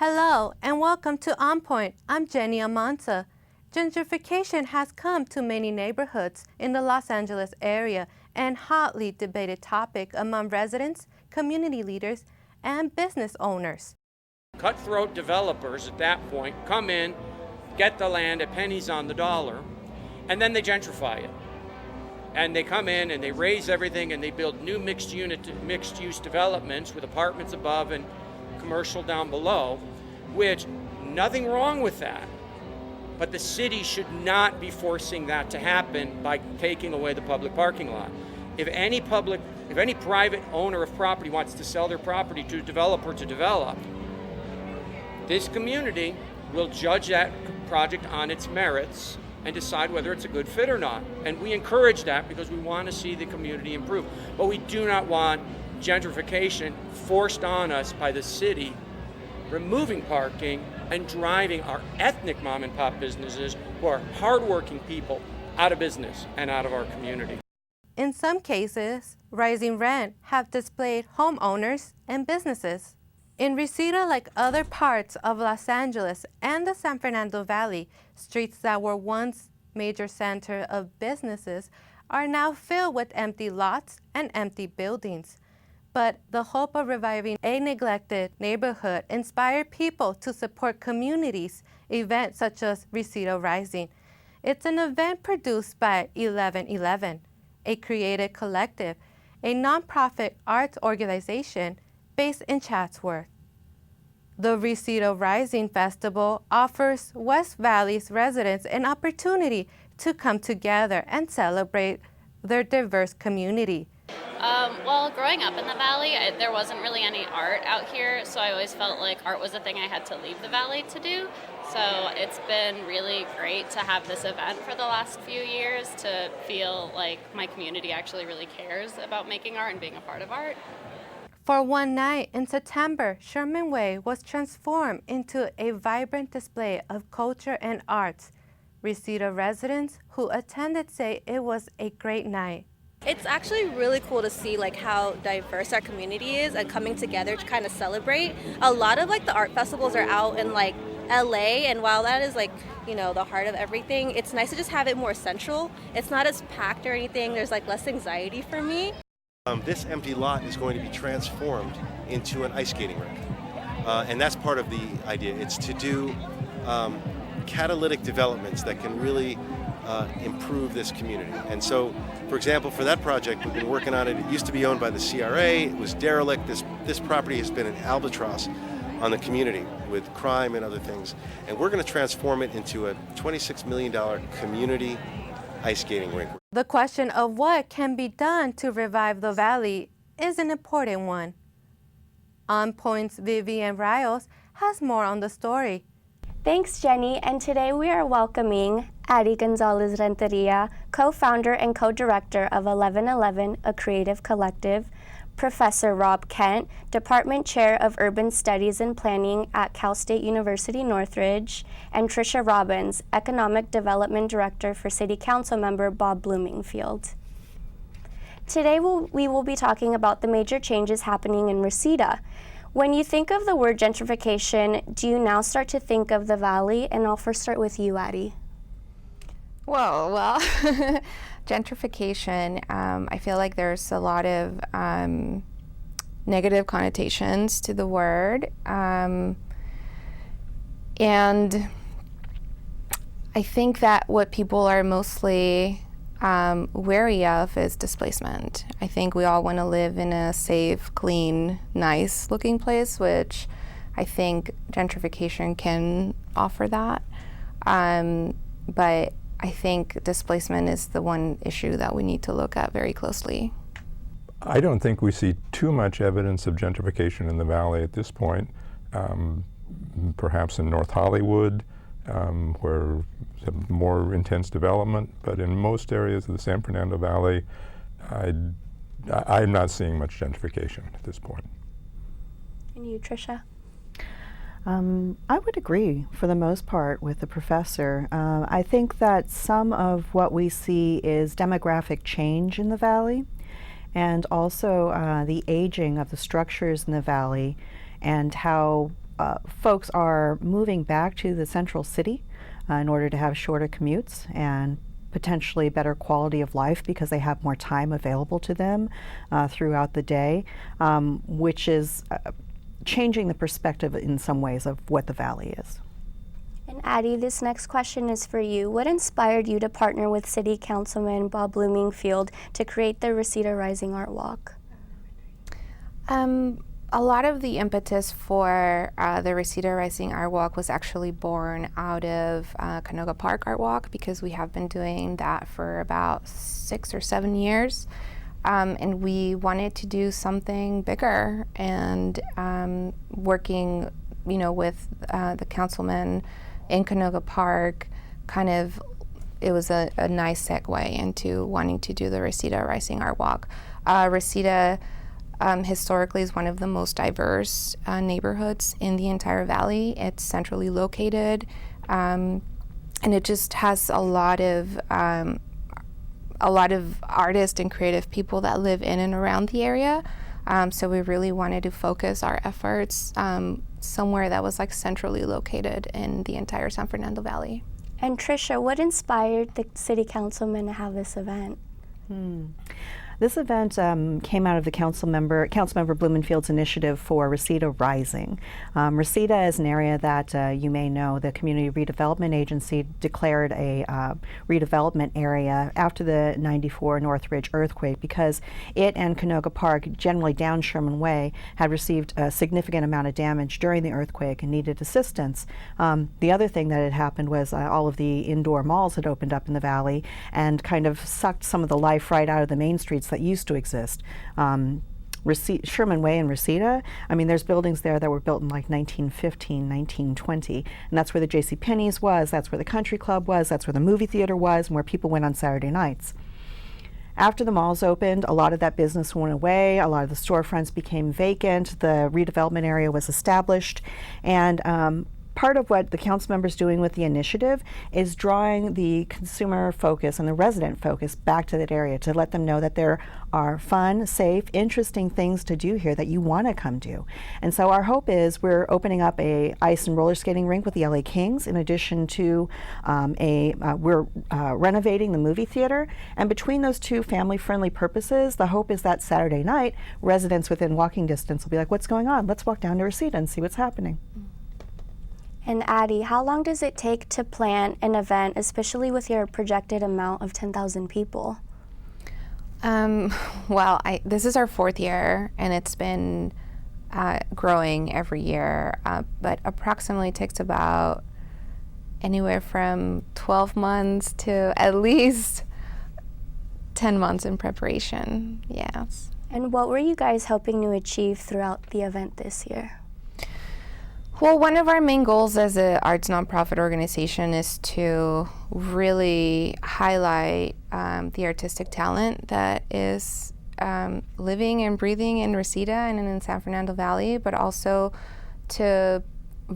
Hello and welcome to On Point. I'm Jenny Almanza. Gentrification has come to many neighborhoods in the Los Angeles area and hotly debated topic among residents, community leaders, and business owners. Cutthroat developers at that point come in, get the land at pennies on the dollar, and then they gentrify it. And they come in and they raise everything and they build new mixed-use developments with apartments above and commercial down below, which nothing wrong with that. But the city should not be forcing that to happen by taking away the public parking lot. If any private owner of property wants to sell their property to a developer to develop, this community will judge that project on its merits and decide whether it's a good fit or not. And we encourage that because we want to see the community improve. But we do not want gentrification forced on us by the city, removing parking and driving our ethnic mom and pop businesses who are hardworking people out of business and out of our community. In some cases, rising rent have displaced homeowners and businesses. In Reseda, like other parts of Los Angeles and the San Fernando Valley, streets that were once major center of businesses are now filled with empty lots and empty buildings. But the hope of reviving a neglected neighborhood inspired people to support communities events such as Reseda Rising. It's an event produced by 1111, a creative collective, a nonprofit arts organization based in Chatsworth. The Reseda Rising Festival offers West Valley's residents an opportunity to come together and celebrate their diverse community. Well, growing up in the Valley, there wasn't really any art out here, so I always felt like art was a thing I had to leave the Valley to do. So it's been really great to have this event for the last few years, to feel like my community actually really cares about making art and being a part of art. For one night in September, Sherman Way was transformed into a vibrant display of culture and arts. Reseda residents who attended say it was a great night. It's actually really cool to see how diverse our community is and coming together to kind of celebrate. A lot of the art festivals are out in LA, and while that is the heart of everything, it's nice to just have it more central. It's not as packed or anything. There's less anxiety for me. This empty lot is going to be transformed into an ice skating rink. And that's part of the idea. It's to do catalytic developments that can really improve this community. And so, for example, for that project, we've been working on it. It used to be owned by the CRA. It was derelict. This property has been an albatross on the community with crime and other things. And we're going to transform it into a $26 million community ice skating rink. The question of what can be done to revive the Valley is an important one. On Point's Vivian Rayos has more on the story. Thanks, Jenny, and today we are welcoming Addy Gonzalez-Renteria, co-founder and co-director of 1111, a creative collective, Professor Rob Kent, Department Chair of Urban Studies and Planning at Cal State University Northridge, and Tricia Robbins, Economic Development Director for City Councilmember Bob Blumenfield. Today we will be talking about the major changes happening in Reseda. When you think of the word gentrification, do you now start to think of the Valley? And I'll first start with you, Addy. Well, gentrification, I feel like there's a lot of negative connotations to the word. And I think that what people are mostly wary of is displacement. I think we all want to live in a safe, clean, nice looking place, which I think gentrification can offer that. But I think displacement is the one issue that we need to look at very closely. I don't think we see too much evidence of gentrification in the Valley at this point. Perhaps in North Hollywood, where there's more intense development, but in most areas of the San Fernando Valley, I'm not seeing much gentrification at this point. And you, Tricia? I would agree for the most part with the professor. I think that some of what we see is demographic change in the Valley, and also the aging of the structures in the Valley, and how folks are moving back to the central city in order to have shorter commutes and potentially better quality of life because they have more time available to them throughout the day, which is changing the perspective in some ways of what the Valley is. And Addy, this next question is for you. What inspired you to partner with City Councilman Bob Blumenfield to create the Reseda Rising Art Walk? A lot of the impetus for the Reseda Rising Art Walk was actually born out of Canoga Park Art Walk, because we have been doing that for about 6 or 7 years. And we wanted to do something bigger, and working, with the councilman in Canoga Park, it was a nice segue into wanting to do the Reseda Rising Art Walk. Reseda historically is one of the most diverse neighborhoods in the entire valley. It's centrally located, and it just has a lot of artists and creative people that live in and around the area. So we really wanted to focus our efforts somewhere that was centrally located in the entire San Fernando Valley. And Tricia, what inspired the city councilman to have this event? This event came out of the Councilmember Blumenfield's initiative for Reseda Rising. Reseda is an area that you may know the Community Redevelopment Agency declared a redevelopment area after the '94 Northridge earthquake, because it and Canoga Park, generally down Sherman Way, had received a significant amount of damage during the earthquake and needed assistance. The other thing that had happened was all of the indoor malls had opened up in the valley and kind of sucked some of the life right out of the main streets that used to exist. Sherman Way and Reseda, there's buildings there that were built in 1915, 1920, and that's where the JCPenney's was, that's where the country club was, that's where the movie theater was, and where people went on Saturday nights. After the malls opened, a lot of that business went away, a lot of the storefronts became vacant, the redevelopment area was established, and part of what the council member is doing with the initiative is drawing the consumer focus and the resident focus back to that area to let them know that there are fun, safe, interesting things to do here that you want to come do. And so our hope is we're opening up a ice and roller skating rink with the LA Kings, in addition to we're renovating the movie theater. And between those two family-friendly purposes, the hope is that Saturday night, residents within walking distance will be like, what's going on? Let's walk down to Reseda and see what's happening. And Addy, how long does it take to plan an event, especially with your projected amount of 10,000 people? Well, this is our 4th year, and it's been growing every year, but approximately takes about anywhere from 12 months to at least 10 months in preparation, yes. And what were you guys hoping to achieve throughout the event this year? Well, one of our main goals as an arts nonprofit organization is to really highlight the artistic talent that is living and breathing in Reseda and in San Fernando Valley, but also to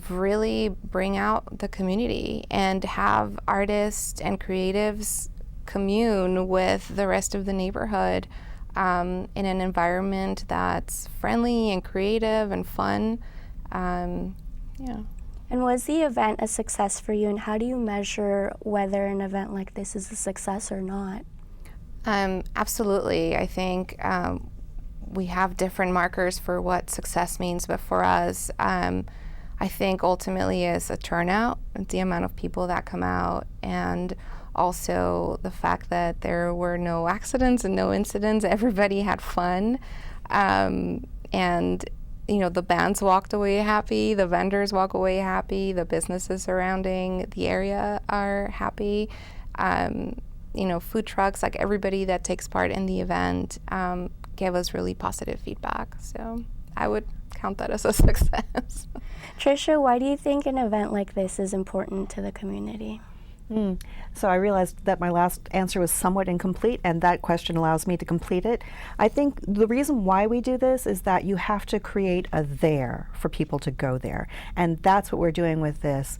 really bring out the community and have artists and creatives commune with the rest of the neighborhood in an environment that's friendly and creative and fun. Yeah. And was the event a success for you, and how do you measure whether an event like this is a success or not? Absolutely. I think we have different markers for what success means, but for us, I think ultimately is a turnout, the amount of people that come out, and also the fact that there were no accidents and no incidents. Everybody had fun, and the bands walked away happy, the vendors walk away happy, the businesses surrounding the area are happy. Food trucks, everybody that takes part in the event gave us really positive feedback. So I would count that as a success. Tricia, why do you think an event like this is important to the community? So I realized that my last answer was somewhat incomplete, and that question allows me to complete it. I think the reason why we do this is that you have to create a there for people to go there, and that's what we're doing with this.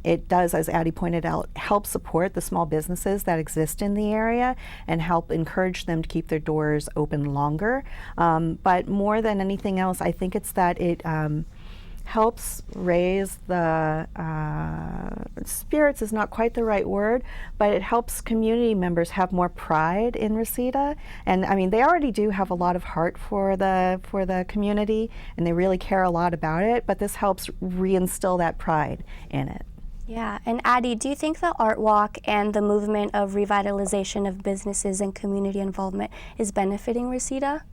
It does, as Addy pointed out, help support the small businesses that exist in the area and help encourage them to keep their doors open longer. But more than anything else, I think it's that it helps raise the spirits is not quite the right word, but it helps community members have more pride in Reseda. And I mean, they already do have a lot of heart for the community, and they really care a lot about it, but this helps reinstill that pride in it. Yeah, and Addy, do you think the Art Walk and the movement of revitalization of businesses and community involvement is benefiting Reseda?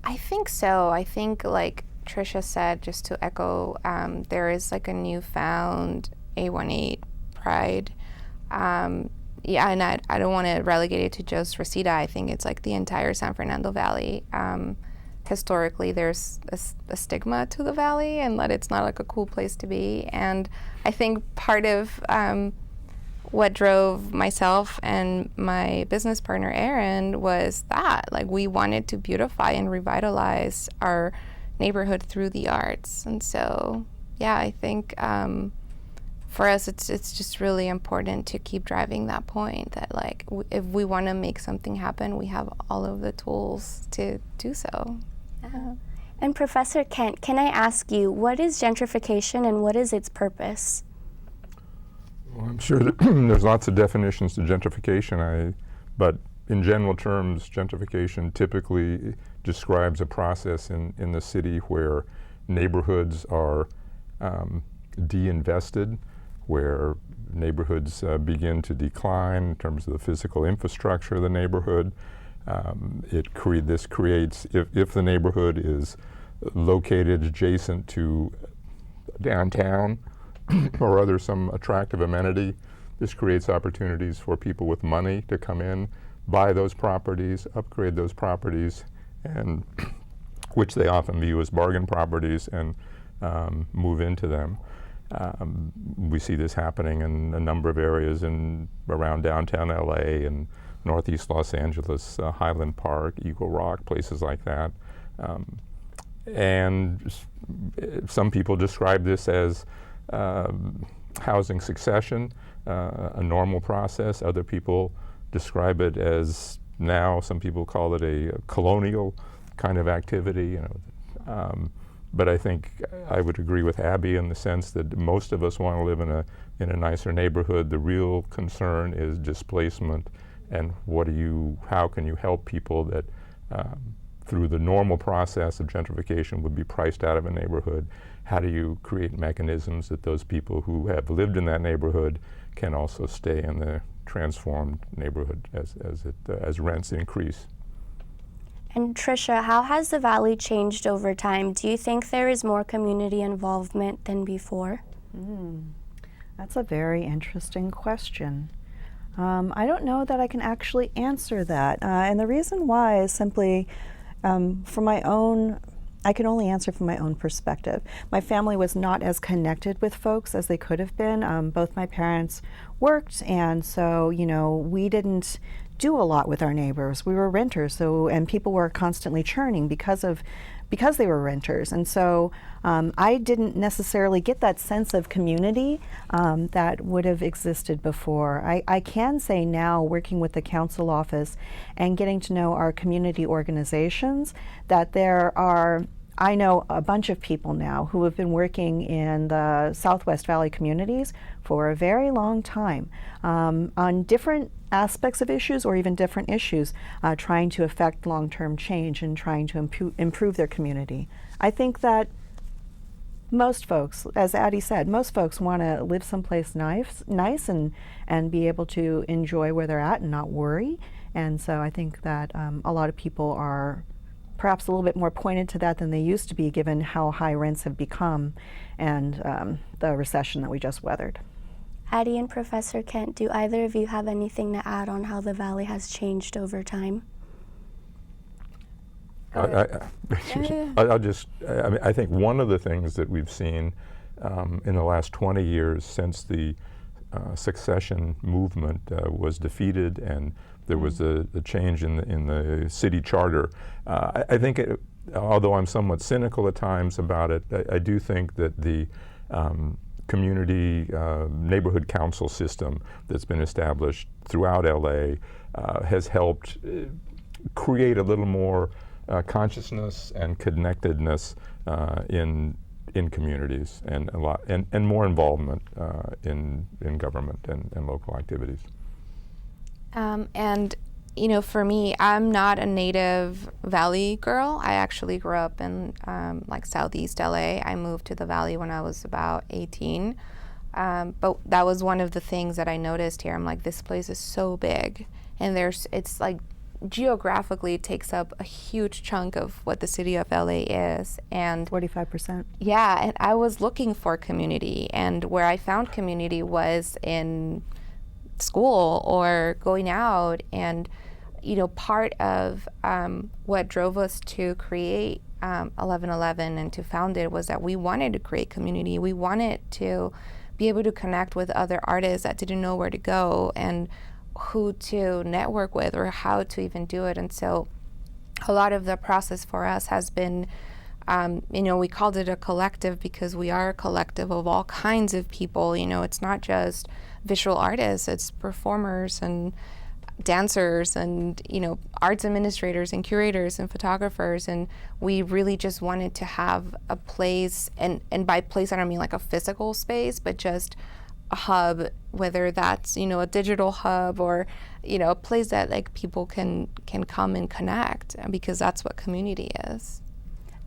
I think so. I think, like Tricia said, just to echo, there is like a newfound A18 pride. Yeah, and I don't want to relegate it to just Reseda. I think it's like the entire San Fernando Valley. Historically, there's a stigma to the valley and that it's not like a cool place to be. And I think part of what drove myself and my business partner Aaron was that, like, we wanted to beautify and revitalize our neighborhood through the arts. And so, yeah, I think for us, it's just really important to keep driving that point that, like, if we want to make something happen, we have all of the tools to do so. Yeah. And Professor Kent, can I ask you, what is gentrification and what is its purpose? Well, I'm sure that there's lots of definitions to gentrification, but in general terms, gentrification typically describes a process in the city where neighborhoods are de-invested, where neighborhoods begin to decline in terms of the physical infrastructure of the neighborhood. This creates, if the neighborhood is located adjacent to downtown or some attractive amenity, this creates opportunities for people with money to come in, buy those properties, upgrade those properties, and which they often view as bargain properties, and move into them. We see this happening in a number of areas around downtown LA and Northeast Los Angeles, Highland Park, Eagle Rock, places like that. And some people describe this as housing succession, a normal process. Other people describe it as, now some people call it a colonial kind of activity. But I think I would agree with Abby in the sense that most of us want to live in a nicer neighborhood. The real concern is displacement, and how can you help people that through the normal process of gentrification would be priced out of a neighborhood? How do you create mechanisms that those people who have lived in that neighborhood can also stay in the transformed neighborhood as rents increase? And Tricia, how has the Valley changed over time? Do you think there is more community involvement than before? That's a very interesting question. I don't know that I can actually answer that. And the reason why is simply I can only answer from my own perspective. My family was not as connected with folks as they could have been. Both my parents worked, and so, we didn't do a lot with our neighbors. We were renters, and people were constantly churning because they were renters. And so I didn't necessarily get that sense of community that would have existed before. I can say now, working with the council office and getting to know our community organizations, that I know a bunch of people now who have been working in the Southwest Valley communities for a very long time on different aspects of issues, or even different issues, trying to affect long-term change and trying to improve their community. I think that most folks, as Addy said, most folks want to live someplace nice and be able to enjoy where they're at and not worry. And so I think that a lot of people are perhaps a little bit more pointed to that than they used to be, given how high rents have become and the recession that we just weathered. Addy and Professor Kent, do either of you have anything to add on how the Valley has changed over time? I think one of the things that we've seen in the last 20 years since the succession movement was defeated and there was the change in the city charter. I think, although I'm somewhat cynical at times about it, I do think that the community neighborhood council system that's been established throughout LA has helped create a little more consciousness and connectedness in communities, and a lot and more involvement in government and local activities. And you know, for me, I'm not a native Valley girl. I actually grew up in like Southeast LA. I moved to the Valley when I was about 18. But that was one of the things that I noticed here. I'm like, this place is so big, and it's like geographically it takes up a huge chunk of what the city of LA is, and 45%. yeah, and I was looking for community, and where I found community was in school or going out. And you know, part of what drove us to create 1111 and to found it was that we wanted to create community. We wanted to be able to connect with other artists that didn't know where to go and who to network with or how to even do it. And so a lot of the process for us has been, you know, we called it a collective because we are a collective of all kinds of people. You know, it's not just visual artists, it's performers and dancers and, you know, arts administrators and curators and photographers. And we really just wanted to have a place, and by place I don't mean like a physical space, but just a hub, whether that's, you know, a digital hub or, you know, a place that like people can come and connect, because that's what community is.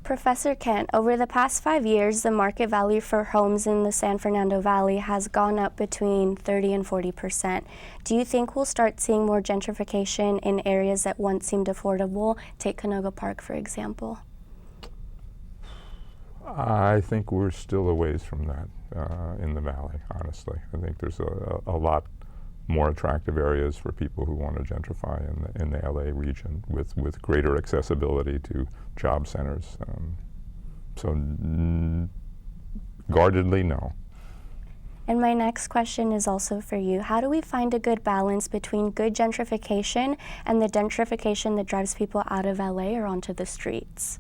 Professor Kent, over the past 5 years, the market value for homes in the San Fernando Valley has gone up between 30 and 40%. Do you think we'll start seeing more gentrification in areas that once seemed affordable? Take Canoga Park, for example. I think we're still a ways from that in the Valley, honestly. I think there's a lot more attractive areas for people who want to gentrify in the LA region with greater accessibility to job centers. Guardedly, no. And my next question is also for you. How do we find a good balance between good gentrification and the gentrification that drives people out of LA or onto the streets?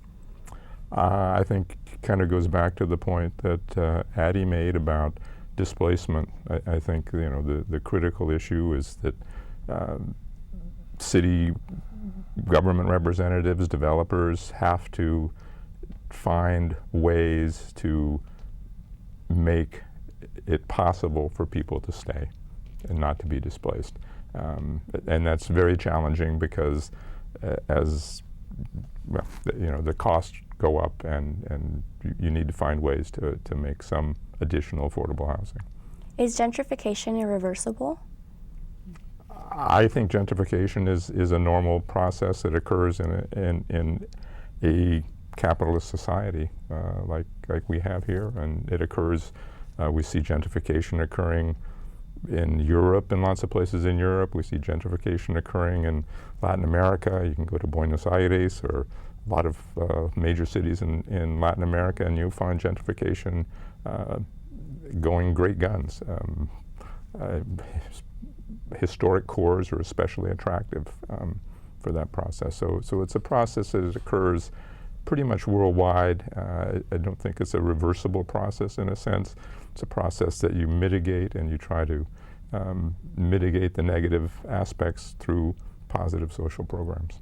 I think it kind of goes back to the point that Addy made about displacement. I think, you know, the critical issue is that city government representatives, developers have to find ways to make it possible for people to stay and not to be displaced. And that's very challenging because as well, you know, the costs go up, and you need to find ways to make some additional affordable housing. Is gentrification irreversible? I think gentrification is a normal process that occurs in a capitalist society like we have here, and it occurs. We see gentrification occurring in Europe, in lots of places in Europe. We see gentrification occurring in Latin America. You can go to Buenos Aires or a lot of major cities in Latin America, and you'll find gentrification going great guns. Historic cores are especially attractive for that process. So it's a process that occurs pretty much worldwide. I don't think it's a reversible process in a sense. It's a process that you mitigate, and you try to mitigate the negative aspects through positive social programs.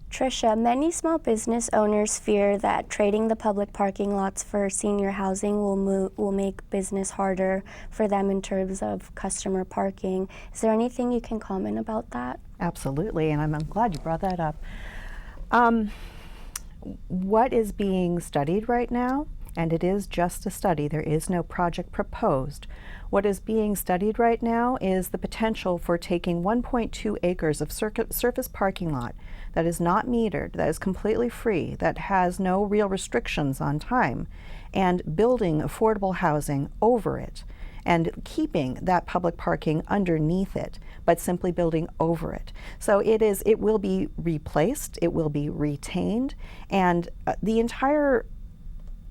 Tricia, many small business owners fear that trading the public parking lots for senior housing will make business harder for them in terms of customer parking. Is there anything you can comment about that? Absolutely, and I'm glad you brought that up. What is being studied right now, and it is just a study, there is no project proposed. What is being studied right now is the potential for taking 1.2 acres of surface parking lot that is not metered, that is completely free, that has no real restrictions on time, and building affordable housing over it, and keeping that public parking underneath it, but simply building over it. So it will be replaced, it will be retained, and the entire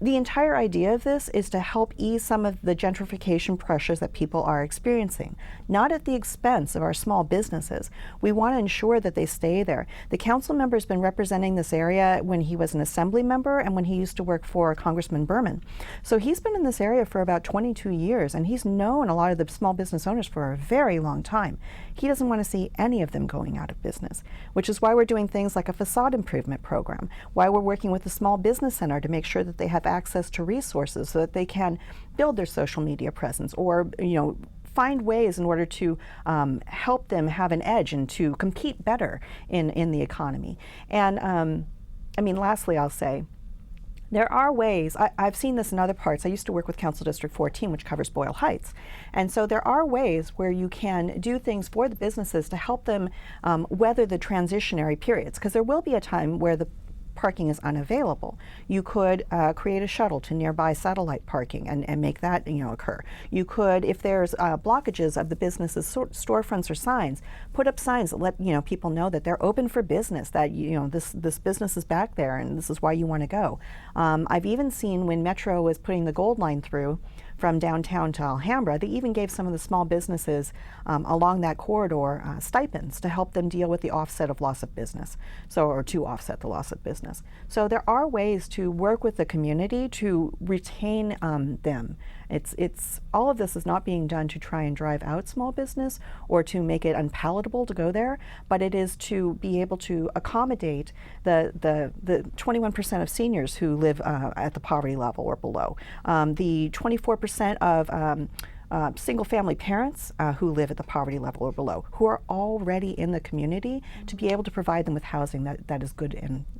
the entire idea of this is to help ease some of the gentrification pressures that people are experiencing, not at the expense of our small businesses. We want to ensure that they stay there. The council member has been representing this area when he was an assembly member and when he used to work for Congressman Berman. So he's been in this area for about 22 years, and he's known a lot of the small business owners for a very long time. He doesn't want to see any of them going out of business, which is why we're doing things like a facade improvement program, why we're working with the Small Business Center to make sure that they have access to resources so that they can build their social media presence, or find ways in order to help them have an edge and to compete better in the economy. And lastly, I'll say, there are ways, I've seen this in other parts. I used to work with Council District 14, which covers Boyle Heights. And so there are ways where you can do things for the businesses to help them weather the transitionary periods, because there will be a time where the parking is unavailable. You could create a shuttle to nearby satellite parking and make that occur. You could, if there's blockages of the businesses' storefronts or signs, put up signs that let people know that they're open for business, that this business is back there and this is why you want to go. I've even seen when Metro was putting the Gold Line through from downtown to Alhambra, they even gave some of the small businesses along that corridor stipends to help them deal with the offset of loss of business, or to offset the loss of business. So there are ways to work with the community to retain them. It's all of this is not being done to try and drive out small business or to make it unpalatable to go there, but it is to be able to accommodate the 21% of seniors who live at the poverty level or below, the 24% of single-family parents who live at the poverty level or below, who are already in the community, to be able to provide them with housing that is good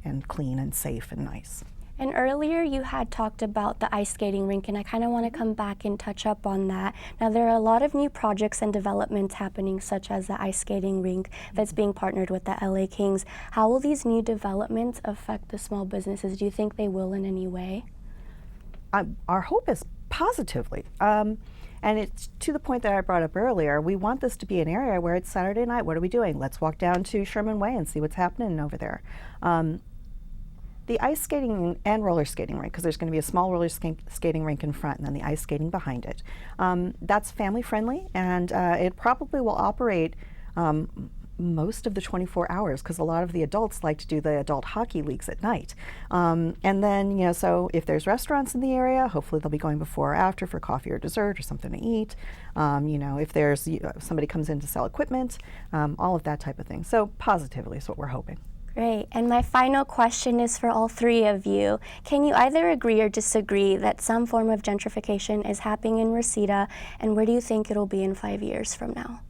and clean and safe and nice. And earlier you had talked about the ice skating rink, and I kind of want to come back and touch up on that. Now there are a lot of new projects and developments happening, such as the ice skating rink that's being partnered with the LA Kings. How will these new developments affect the small businesses? Do you think they will in any way? Our hope is positively. And it's to the point that I brought up earlier. We want this to be an area where it's Saturday night. What are we doing? Let's walk down to Sherman Way and see what's happening over there. The ice skating and roller skating rink, because there's going to be a small roller skating rink in front and then the ice skating behind it. That's family friendly, and it probably will operate most of the 24 hours, because a lot of the adults like to do the adult hockey leagues at night. And then, so if there's restaurants in the area, hopefully they'll be going before or after for coffee or dessert or something to eat. If there's somebody comes in to sell equipment, all of that type of thing. So positively is what we're hoping. Great. And my final question is for all three of you. Can you either agree or disagree that some form of gentrification is happening in Reseda, and where do you think it'll be in 5 years from now?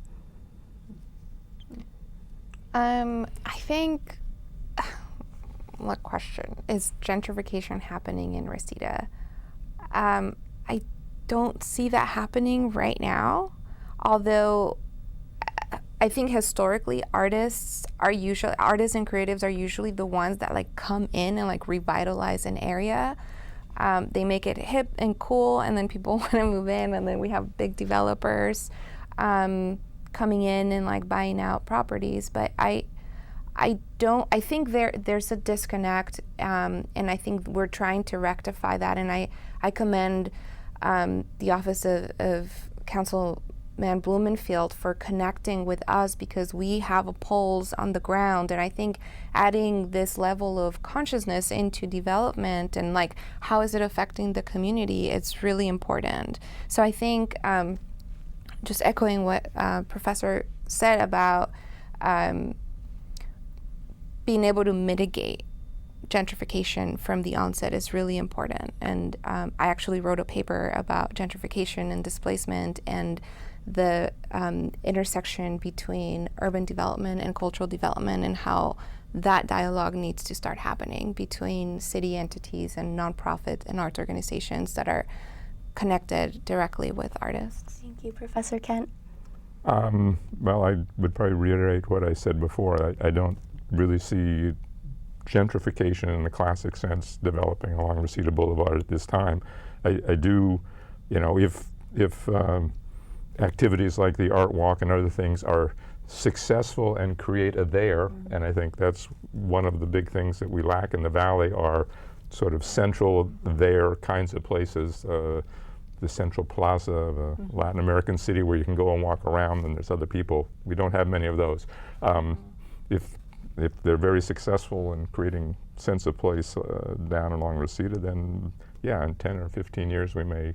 I think, what question? Is gentrification happening in Reseda? I don't see that happening right now, although I think historically artists and creatives are usually the ones that come in and revitalize an area. They make it hip and cool, and then people want to move in, and then we have big developers coming in and buying out properties. But I think there's a disconnect, and I think we're trying to rectify that. And I commend the office of Councilman Blumenfield for connecting with us, because we have a pulse on the ground, and I think adding this level of consciousness into development and how is it affecting the community, it's really important. So I think just echoing what Professor said about being able to mitigate gentrification from the onset is really important. And I actually wrote a paper about gentrification and displacement and the intersection between urban development and cultural development, and how that dialogue needs to start happening between city entities and nonprofit and arts organizations that are connected directly with artists. Thank you, Professor Kent. Well, I would probably reiterate what I said before. I don't really see gentrification in the classic sense developing along Reseda Boulevard at this time. I do, if activities like the art walk and other things are successful and create a there, and I think that's one of the big things that we lack in the valley, are sort of central there kinds of places. The Central Plaza of a Latin American city where you can go and walk around and there's other people. We don't have many of those. If they're very successful in creating sense of place down along Reseda, then yeah, in 10 or 15 years we may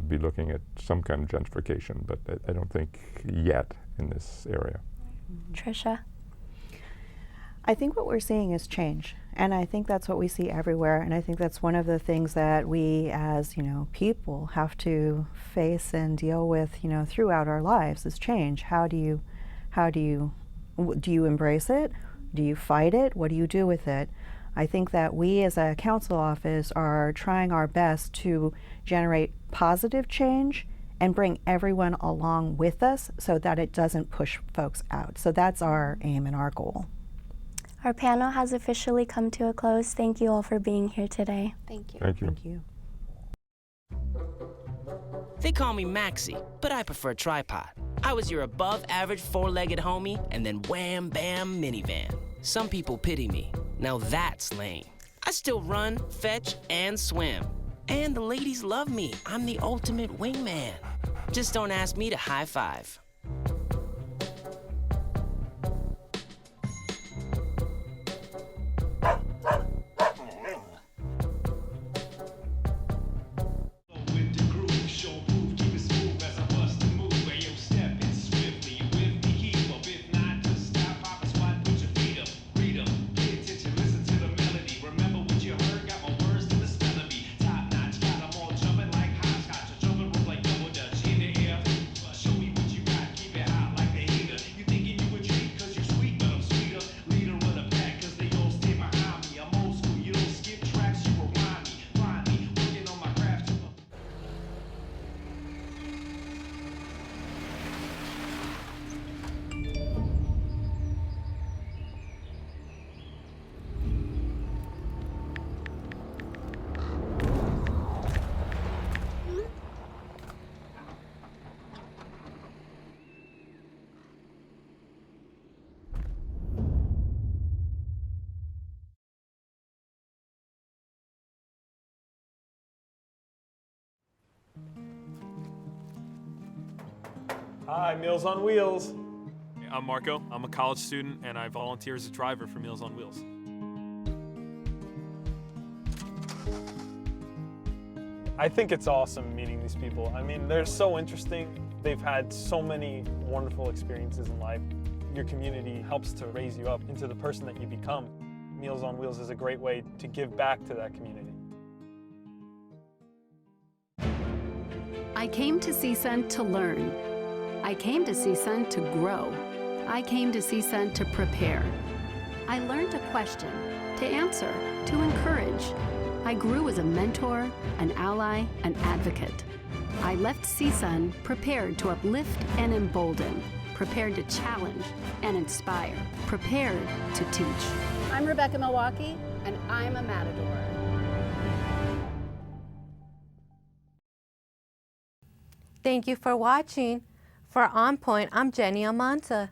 be looking at some kind of gentrification, but I don't think yet in this area. Tricia? I think what we're seeing is change, and I think that's what we see everywhere, and I think that's one of the things that we as, people have to face and deal with, throughout our lives is change. Do you embrace it? Do you fight it? What do you do with it? I think that we as a council office are trying our best to generate positive change and bring everyone along with us so that it doesn't push folks out. So that's our aim and our goal. Our panel has officially come to a close. Thank you all for being here today. Thank you. Thank you. Thank you. They call me Maxie, but I prefer tripod. I was your above-average four-legged homie, and then wham, bam, minivan. Some people pity me. Now that's lame. I still run, fetch, and swim. And the ladies love me. I'm the ultimate wingman. Just don't ask me to high five. Hi, Meals on Wheels. I'm Marco. I'm a college student, and I volunteer as a driver for Meals on Wheels. I think it's awesome meeting these people. I mean, they're so interesting. They've had so many wonderful experiences in life. Your community helps to raise you up into the person that you become. Meals on Wheels is a great way to give back to that community. I came to CSUN to learn. I came to CSUN to grow. I came to CSUN to prepare. I learned to question, to answer, to encourage. I grew as a mentor, an ally, an advocate. I left CSUN prepared to uplift and embolden, prepared to challenge and inspire, prepared to teach. I'm Rebecca Milwaukee, and I'm a Matador. Thank you for watching. For On Point, I'm Jenny Almanza.